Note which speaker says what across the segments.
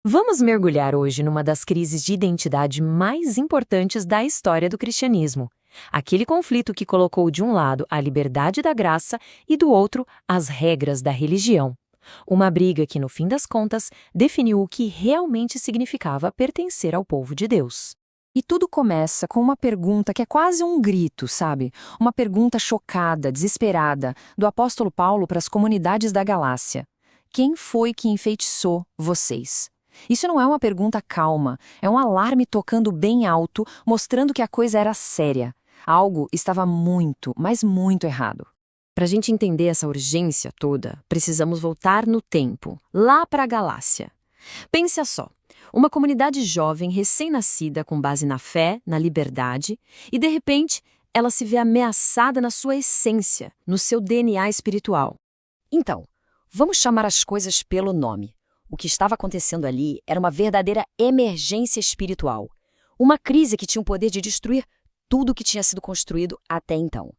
Speaker 1: Vamos mergulhar hoje numa das crises de identidade mais importantes da história do cristianismo. Aquele conflito que colocou de um lado a liberdade da graça e do outro as regras da religião. Uma briga que, no fim das contas, definiu o que realmente significava pertencer ao povo de Deus.
Speaker 2: E tudo começa com uma pergunta que é quase um grito, sabe? Uma pergunta chocada, desesperada, do apóstolo Paulo para as comunidades da Galácia. Quem foi que enfeitiçou vocês? Isso não é uma pergunta calma, é um alarme tocando bem alto, mostrando que a coisa era séria. Algo estava muito, mas muito errado.
Speaker 1: Para a gente entender essa urgência toda, precisamos voltar no tempo, lá para a Galácia. Pensa só, uma comunidade jovem, recém-nascida, com base na fé, na liberdade, e de repente ela se vê ameaçada na sua essência, no seu DNA espiritual.
Speaker 3: Então, vamos chamar as coisas pelo nome. O que estava acontecendo ali era uma verdadeira emergência espiritual. Uma crise que tinha o poder de destruir tudo o que tinha sido construído até então.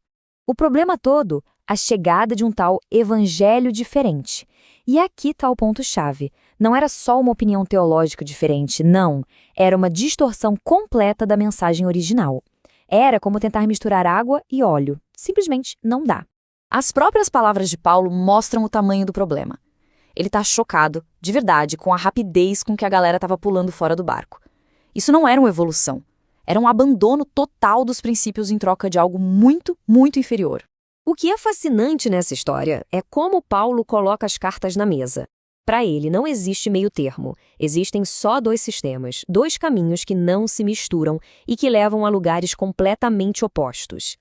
Speaker 4: O problema todo, a chegada de um tal evangelho diferente. E aqui está o ponto-chave. Não era só uma opinião teológica diferente, não. Era uma distorção completa da mensagem original. Era como tentar misturar água e óleo. Simplesmente não dá.
Speaker 3: As próprias palavras de Paulo mostram o tamanho do problema. Ele está chocado, de verdade, com a rapidez com que a galera estava pulando fora do barco. Isso não era uma evolução. Era um abandono total dos princípios em troca de algo muito, muito inferior.
Speaker 1: O que é fascinante nessa história é como Paulo coloca as cartas na mesa. Para ele, não existe meio termo. Existem só dois sistemas, dois caminhos que não se misturam e que levam a lugares completamente opostos.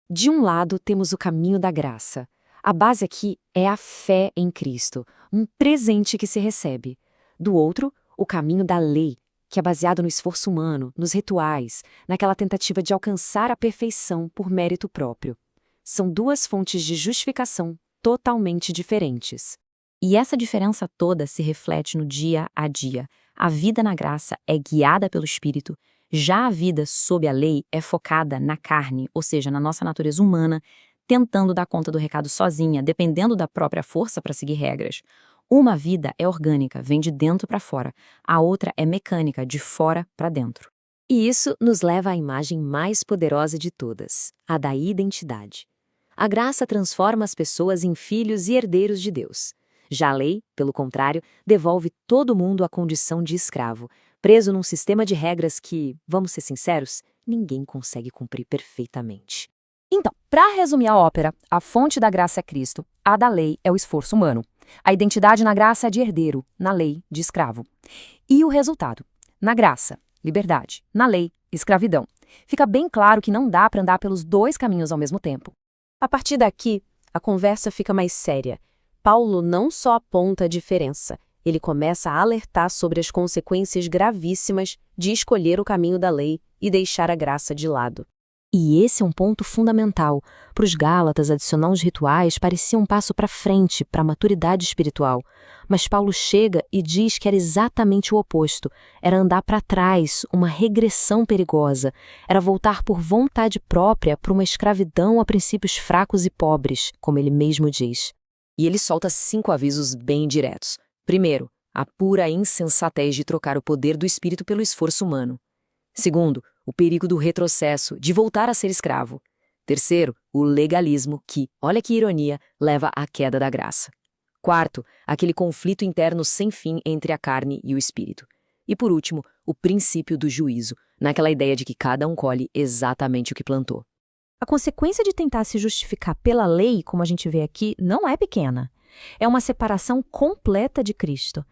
Speaker 1: De um lado, temos o caminho da graça. A base aqui é a fé em Cristo, um presente que se recebe. Do outro, o caminho da lei, que é baseado no esforço humano, nos rituais, naquela tentativa de alcançar a perfeição por mérito próprio. São duas fontes de justificação totalmente diferentes.
Speaker 4: E essa diferença toda se reflete no dia a dia. A vida na graça é guiada pelo Espírito, já a vida sob a lei é focada na carne, ou seja, na nossa natureza humana, tentando dar conta do recado sozinha, dependendo da própria força para seguir regras. Uma vida é orgânica, vem de dentro para fora. A outra é mecânica, de fora para dentro.
Speaker 1: E isso nos leva à imagem mais poderosa de todas, a da identidade. A graça transforma as pessoas em filhos e herdeiros de Deus. Já a lei, pelo contrário, devolve todo mundo à condição de escravo, preso num sistema de regras que, vamos ser sinceros, ninguém consegue cumprir perfeitamente.
Speaker 2: Então, para resumir a ópera, a fonte da graça é Cristo, a da lei é o esforço humano. A identidade na graça é de herdeiro, na lei, de escravo. E o resultado? Na graça, liberdade. Na lei, escravidão. Fica bem claro que não dá para andar pelos dois caminhos ao mesmo tempo.
Speaker 1: A partir daqui, a conversa fica mais séria. Paulo não só aponta a diferença, ele começa a alertar sobre as consequências gravíssimas de escolher o caminho da lei e deixar a graça de lado.
Speaker 4: E esse é um ponto fundamental. Para os Gálatas, adicionar os rituais parecia um passo para frente, para a maturidade espiritual. Mas Paulo chega e diz que era exatamente o oposto. Era andar para trás, uma regressão perigosa. Era voltar por vontade própria para uma escravidão a princípios fracos e pobres, como ele mesmo diz.
Speaker 1: E ele solta 5 avisos bem diretos. Primeiro, a pura insensatez de trocar o poder do espírito pelo esforço humano. Segundo, o perigo do retrocesso, de voltar a ser escravo. Terceiro, o legalismo que, olha que ironia, leva à queda da graça. Quarto, aquele conflito interno sem fim entre a carne e o espírito. E por último, o princípio do juízo, naquela ideia de que cada um colhe exatamente o que plantou.
Speaker 4: A consequência de tentar se justificar pela lei, como a gente vê aqui, não é pequena. É uma separação completa de Cristo.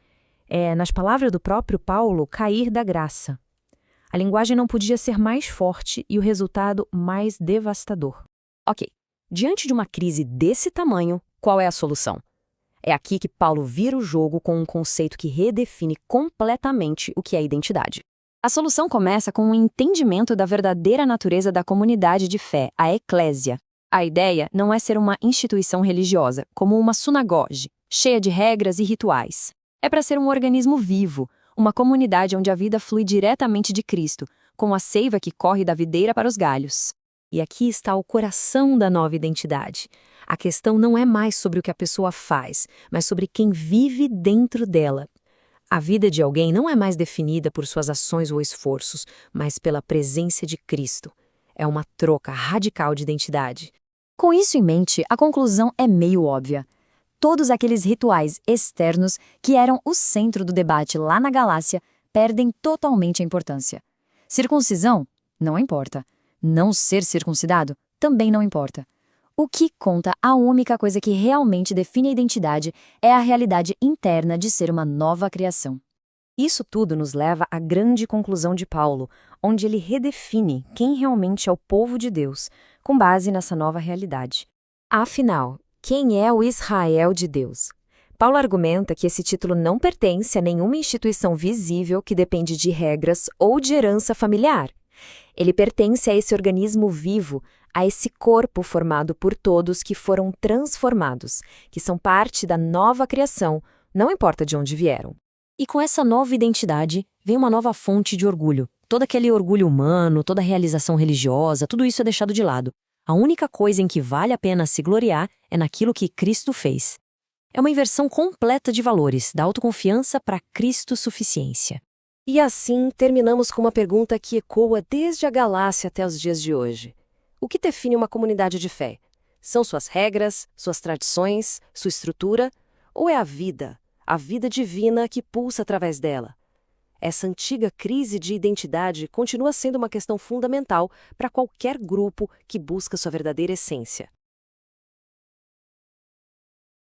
Speaker 4: É, nas palavras do próprio Paulo, cair da graça. A linguagem não podia ser mais forte e o resultado mais devastador.
Speaker 1: Ok, diante de uma crise desse tamanho, qual é a solução? É aqui que Paulo vira o jogo com um conceito que redefine completamente o que é identidade. A solução começa com um entendimento da verdadeira natureza da comunidade de fé, a eclésia. A ideia não é ser uma instituição religiosa, como uma sinagoge, cheia de regras e rituais. É para ser um organismo vivo, uma comunidade onde a vida flui diretamente de Cristo, com a seiva que corre da videira para os galhos. E aqui está o coração da nova identidade. A questão não é mais sobre o que a pessoa faz, mas sobre quem vive dentro dela. A vida de alguém não é mais definida por suas ações ou esforços, mas pela presença de Cristo. É uma troca radical de identidade.
Speaker 3: Com isso em mente, a conclusão é meio óbvia. Todos aqueles rituais externos que eram o centro do debate lá na Galácia perdem totalmente a importância. Circuncisão? Não importa. Não ser circuncidado? Também não importa. O que conta, a única coisa que realmente define a identidade, é a realidade interna de ser uma nova criação.
Speaker 1: Isso tudo nos leva à grande conclusão de Paulo, onde ele redefine quem realmente é o povo de Deus, com base nessa nova realidade. Afinal, quem é o Israel de Deus? Paulo argumenta que esse título não pertence a nenhuma instituição visível que depende de regras ou de herança familiar. Ele pertence a esse organismo vivo, a esse corpo formado por todos que foram transformados, que são parte da nova criação, não importa de onde vieram.
Speaker 4: E com essa nova identidade, vem uma nova fonte de orgulho. Todo aquele orgulho humano, toda a realização religiosa, tudo isso é deixado de lado. A única coisa em que vale a pena se gloriar é naquilo que Cristo fez. É uma inversão completa de valores, da autoconfiança para Cristo suficiência.
Speaker 1: E assim, terminamos com uma pergunta que ecoa desde a Galácia até os dias de hoje. O que define uma comunidade de fé? São suas regras, suas tradições, sua estrutura? Ou é a vida divina que pulsa através dela? Essa antiga crise de identidade continua sendo uma questão fundamental para qualquer grupo que busca sua verdadeira essência.